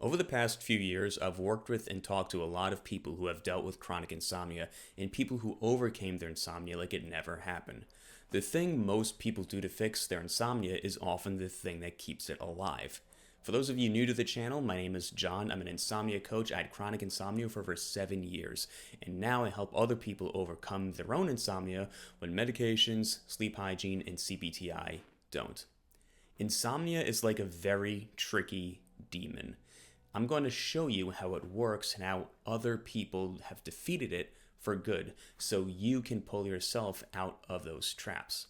Over the past few years, I've worked with and talked to a lot of people who have dealt with chronic insomnia and people who overcame their insomnia like it never happened. The thing most people do to fix their insomnia is often the thing that keeps it alive. For those of you new to the channel, my name is John. I'm an insomnia coach. I had chronic insomnia for over 7 years, and now I help other people overcome their own insomnia when medications, sleep hygiene, and CBTI don't. Insomnia is like a very tricky demon. I'm going to show you how it works and how other people have defeated it for good, so you can pull yourself out of those traps.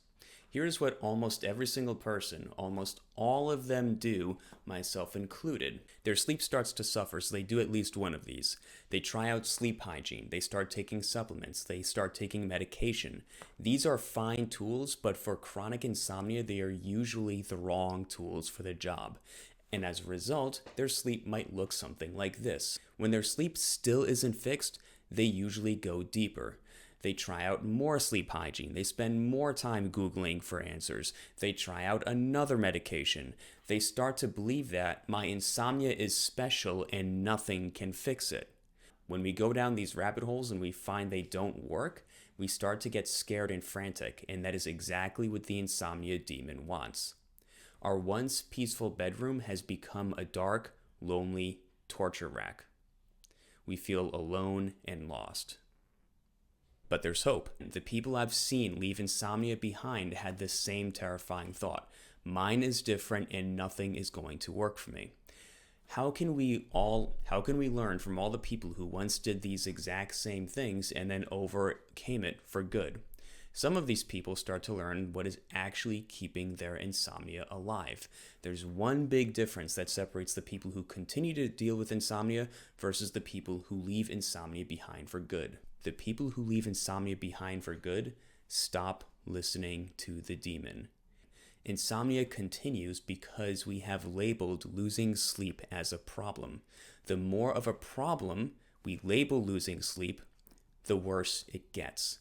Here's what almost every single person, almost all of them do, myself included. Their sleep starts to suffer, so they do at least one of these. They try out sleep hygiene, they start taking supplements, they start taking medication. These are fine tools, but for chronic insomnia, they are usually the wrong tools for the job. And as a result, their sleep might look something like this. When their sleep still isn't fixed, they usually go deeper. They try out more sleep hygiene. They spend more time Googling for answers. They try out another medication. They start to believe that my insomnia is special and nothing can fix it. When we go down these rabbit holes and we find they don't work, we start to get scared and frantic, and that is exactly what the insomnia demon wants. Our once peaceful bedroom has become a dark, lonely torture rack. We feel alone and lost. But there's hope. The people I've seen leave insomnia behind had the same terrifying thought. Mine is different and nothing is going to work for me. How can we learn from all the people who once did these exact same things and then overcame it for good? Some of these people start to learn what is actually keeping their insomnia alive. There's one big difference that separates the people who continue to deal with insomnia versus the people who leave insomnia behind for good. The people who leave insomnia behind for good stop listening to the demon. Insomnia continues because we have labeled losing sleep as a problem. The more of a problem we label losing sleep, the worse it gets.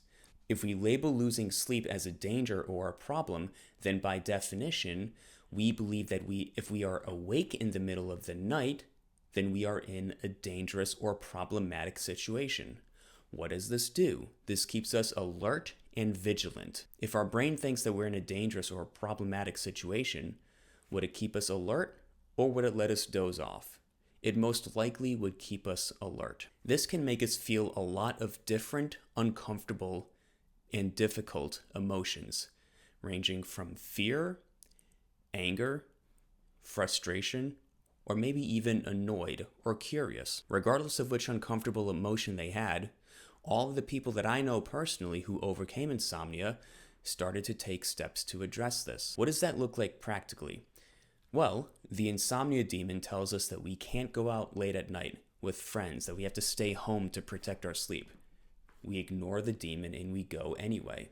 If we label losing sleep as a danger or a problem, then by definition, we believe that if we are awake in the middle of the night, then we are in a dangerous or problematic situation. What does this do? This keeps us alert and vigilant. If our brain thinks that we're in a dangerous or problematic situation, would it keep us alert or would it let us doze off? It most likely would keep us alert. This can make us feel a lot of different, uncomfortable, and difficult emotions, ranging from fear, anger, frustration, or maybe even annoyed or curious. Regardless of which uncomfortable emotion they had, all of the people that I know personally who overcame insomnia started to take steps to address this. What does that look like practically? Well, the insomnia demon tells us that we can't go out late at night with friends, that we have to stay home to protect our sleep. We ignore the demon and we go anyway.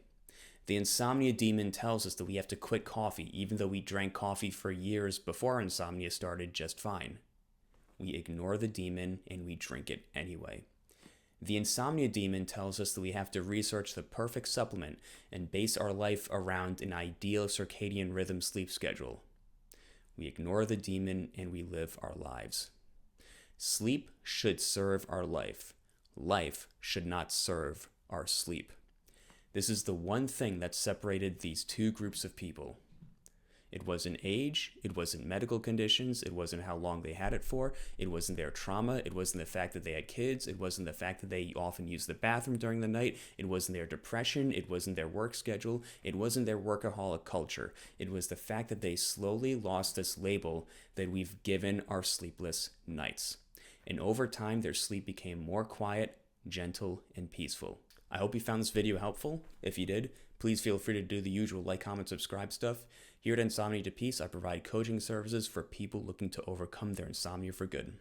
The insomnia demon tells us that we have to quit coffee even though we drank coffee for years before insomnia started just fine. We ignore the demon and we drink it anyway. The insomnia demon tells us that we have to research the perfect supplement and base our life around an ideal circadian rhythm sleep schedule. We ignore the demon and we live our lives. Sleep should serve our life. Life should not serve our sleep. This is the one thing that separated these two groups of people. It wasn't age, it wasn't medical conditions, it wasn't how long they had it for, it wasn't their trauma, it wasn't the fact that they had kids, it wasn't the fact that they often used the bathroom during the night, it wasn't their depression, it wasn't their work schedule, it wasn't their workaholic culture. It was the fact that they slowly lost this label that we've given our sleepless nights. And over time, their sleep became more quiet, gentle, and peaceful. I hope you found this video helpful. If you did, please feel free to do the usual like, comment, subscribe stuff. Here at Insomnia to Peace, I provide coaching services for people looking to overcome their insomnia for good.